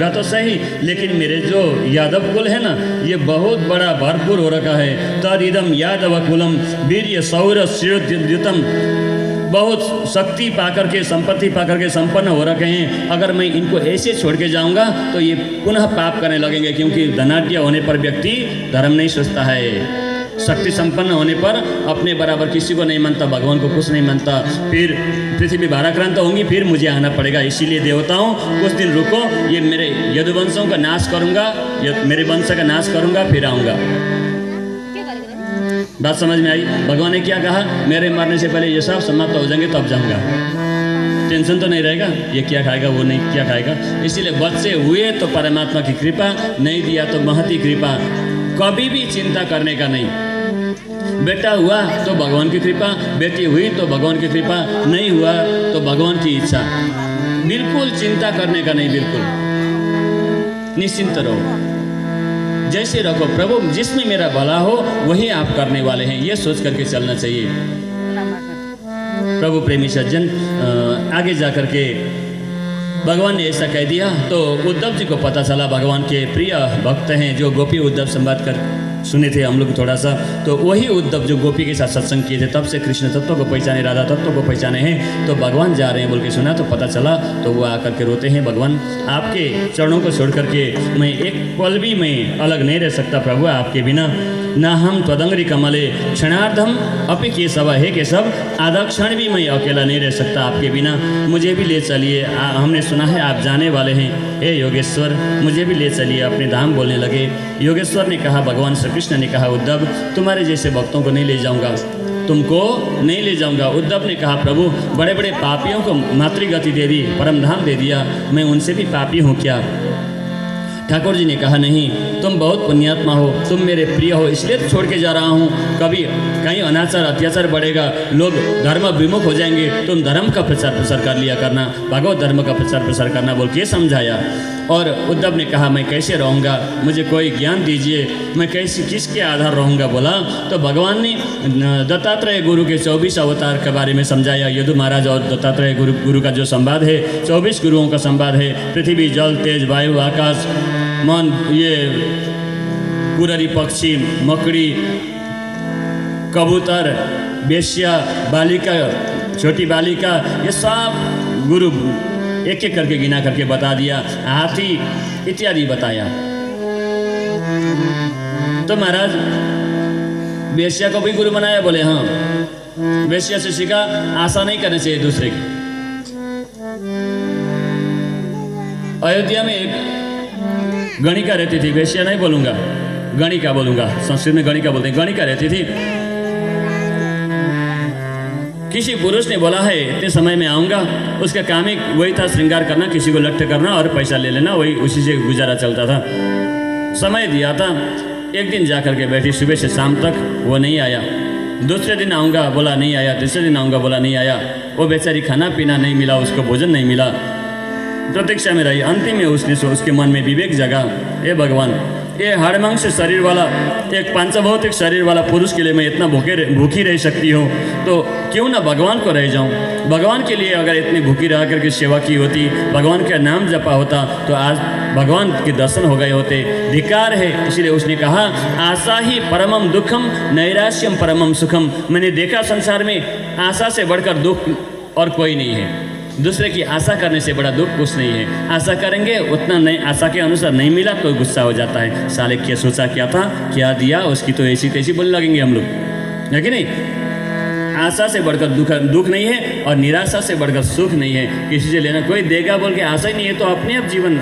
रहूँगा तो सही, लेकिन मेरे जो यादव कुल है ना, ये बहुत बड़ा भरपूर हो रखा है। तदिदम यादव कुलम वीर्य सौर श्रीयुतम, बहुत शक्ति पाकर के, संपत्ति पाकर के संपन्न हो रखे हैं। अगर मैं इनको ऐसे छोड़ के जाऊंगा तो ये पुनः पाप करने लगेंगे, क्योंकि धनाढ्य होने पर व्यक्ति धर्म नहीं सोचता है। शक्ति संपन्न होने पर अपने बराबर किसी को नहीं मानता, भगवान को कुछ नहीं मानता। फिर पृथ्वी भाराक्रांत होंगी, फिर मुझे आना पड़ेगा। इसीलिए देवताओं कुछ दिन रुको, ये मेरे यदुवंशों का नाश करूंगा, मेरे वंश का नाश करूंगा, फिर आऊँगा। बात समझ में आई? भगवान ने क्या कहा, मेरे मरने से पहले ये सब समाप्त हो जाएंगे तब जाऊंगा। टेंशन तो नहीं रहेगा, ये क्या खाएगा वो नहीं क्या खाएगा। इसीलिए बच्चे हुए तो परमात्मा की कृपा, नहीं दिया तो महती कृपा। कभी भी चिंता करने का नहीं। बेटा हुआ तो भगवान की कृपा, बेटी हुई तो भगवान की कृपा, नहीं हुआ तो भगवान की इच्छा। बिल्कुल चिंता करने का नहीं, बिल्कुल निश्चिंत रहो, जैसे रखो। प्रभु जिसमें मेरा भला हो वही आप करने वाले हैं, ये सोच करके चलना चाहिए। प्रभु प्रेमी सज्जन, आगे जाकर के भगवान ने ऐसा कह दिया तो उद्धव जी को पता चला, भगवान के प्रिय भक्त हैं जो गोपी उद्धव संवाद कर सुने थे हम लोग थोड़ा सा, तो वही उद्धव जो गोपी के साथ सत्संग किए थे, तब से कृष्ण तत्व को पहचाने, राधा तत्व को पहचाने हैं। तो भगवान जा रहे हैं बोल के सुना तो पता चला, तो वो आकर के रोते हैं, भगवान आपके चरणों को छोड़ करके मैं एक पल भी मैं अलग नहीं रह सकता प्रभु आपके बिना। ना हम त्वदंगरी कमले क्षणार्धम अपि केशव, हे केशव आधा क्षण भी मैं अकेला नहीं रह सकता आपके बिना, मुझे भी ले चलिए। हमने सुना है आप जाने वाले हैं, हे योगेश्वर मुझे भी ले चलिए अपने धाम। बोलने लगे। योगेश्वर ने कहा, भगवान श्री कृष्ण ने कहा, उद्धव तुम्हारे जैसे भक्तों को नहीं ले जाऊंगा, तुमको नहीं ले जाऊंगा। उद्धव ने कहा, प्रभु बड़े बड़े पापियों को मातृगति दे दी, परम धाम दे दिया, मैं उनसे भी पापी हूँ क्या? ठाकुर जी ने कहा, नहीं तुम बहुत पुण्यात्मा हो, तुम मेरे प्रिय हो, इसलिए तो छोड़ के जा रहा हूँ। कभी कहीं अनाचार अत्याचार बढ़ेगा, लोग धर्म विमुख हो जाएंगे, तुम धर्म का प्रचार प्रसार कर लिया करना, भगवत धर्म का प्रचार प्रसार करना बोल के समझाया। और उद्धव ने कहा, मैं कैसे रहूँगा, मुझे कोई ज्ञान दीजिए, मैं कैसे किसके आधार रहूँगा बोला। तो भगवान ने दत्तात्रेय गुरु के 24 अवतार के बारे में समझाया। यदु महाराज और दत्तात्रेय गुरु का जो संवाद है, 24 गुरुओं का संवाद है। पृथ्वी, जल, तेज, वायु, आकाश, मन, ये कुररी पक्षी, मकड़ी, कबूतर, वेश्या, बालिका, छोटी बालिका, ये सब गुरु एक एक करके गिना करके बता दिया। हाथी इत्यादि बताया। तो महाराज वेश्या को भी गुरु बनाया? बोले हाँ, वेश्या से सीखा आशा नहीं करनी चाहिए दूसरे की। अयोध्या में एक गणिका रहती थी, वेश्या नहीं बोलूंगा, गणिका बोलूंगा, संस्कृत में गणिका बोलते हैं। गणिका रहती थी। किसी पुरुष ने बोला है इतने समय में आऊँगा, उसका काम ही वही था श्रृंगार करना, किसी को लट्ठ करना और पैसा ले लेना, वही उसी से गुजारा चलता था। समय दिया था, एक दिन जा कर के बैठी, सुबह से शाम तक वो नहीं आया। दूसरे दिन आऊँगा बोला नहीं आया, तीसरे दिन आऊँगा बोला नहीं आया। वो बेचारी खाना पीना नहीं मिला, उसको भोजन नहीं मिला, प्रतीक्षा में रही। अंतिम में उसके मन में विवेक जगा, हे भगवान ये हाड़मांस शरीर वाला, एक पांचभौतिक शरीर वाला पुरुष के लिए मैं इतना भूखी रह सकती हूँ, तो क्यों ना भगवान को रह जाऊँ। भगवान के लिए अगर इतनी भूखी रह करके सेवा की होती, भगवान का नाम जपा होता, तो आज भगवान के दर्शन हो गए होते। धिक्कार है। इसलिए उसने कहा, आशा ही परमम दुखम नैराश्यम परमम सुखम। मैंने देखा संसार में आशा से बढ़कर दुख और कोई नहीं है। दूसरे की आशा करने से बड़ा दुख कुछ नहीं है। आशा करेंगे उतना नहीं, आशा के अनुसार नहीं मिला तो गुस्सा हो जाता है, साले क्या सोचा क्या था, क्या दिया, उसकी तो ऐसी तैसी बोलने लगेंगे हम लोग, है कि नहीं। आशा से बढ़कर दुख नहीं है और निराशा से बढ़कर सुख नहीं है। किसी से लेना, कोई देगा बोल के आशा ही नहीं है तो अपने आप जीवन,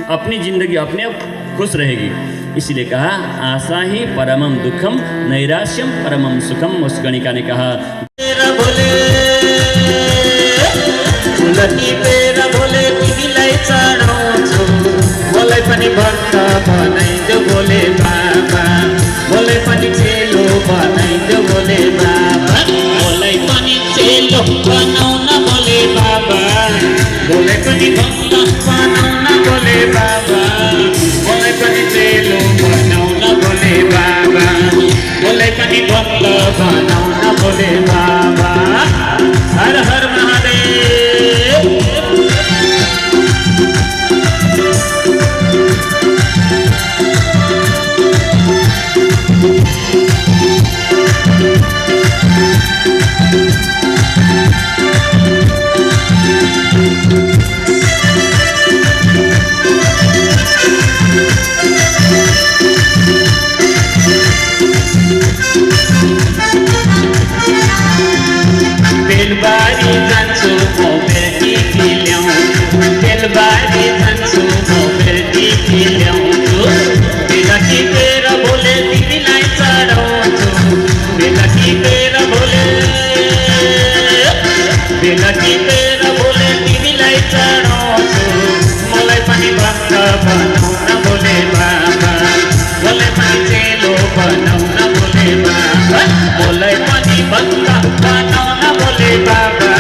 अपनी जिंदगी अपने आप खुश रहेगी। इसीलिए कहा, आशा ही परमम दुखम नैराश्यम परमम सुखम। उस गणिका ने कहा, तुलसी पेरा भोले तिमीलाई चढाउँछु, मलाई पनि भक्त बनाइदेऊ भोले बाबा, मलाई पनि चेलो बनाइदेऊ भोले बाबा, मलाई पनि चेलो बनाउन भोले बाबा, मलाई पनि भक्त बनाउन भोले बाबा, मलाई पनि चेलो बनाउन भोले बाबा, मलाई पनि भक्त बनाउन भोले बाबा। हर हर महादेव। बेलबारी जान्छु म बेटी ल्याउँछु बेलबारी जान्छु म बेटी ल्याउँछु बेला टिपेर बोले तिमीलाई चढाउँछु बेला टिपेर बोले तिमीलाई चढाउँछु मलाई पनि भक्त बनाउन बोले बाबा मलाई पनि चेलो बनाउन बोले बाबा मलाई पनि भक्त बनाउन बोले बाबा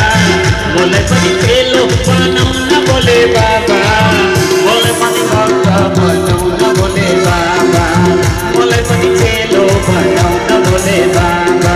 मलाई पनि चेलो बनाउन बोले बाबा मलाई पनि भक्त बनाउन बोले बाबा मलाई पनि चेलो बनाउन बोले बाबा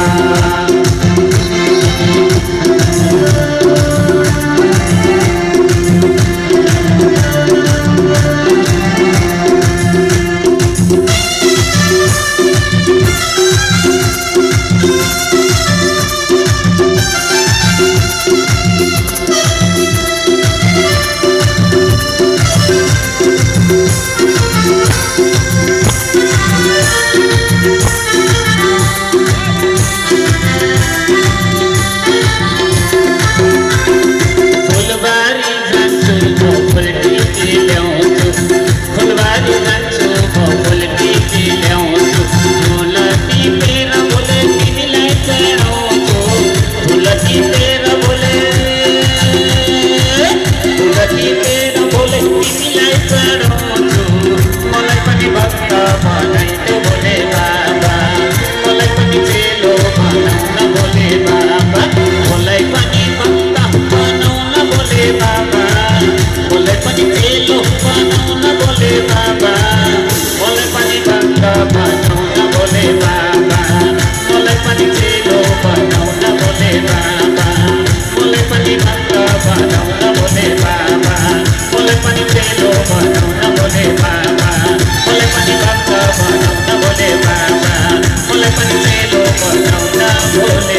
बोले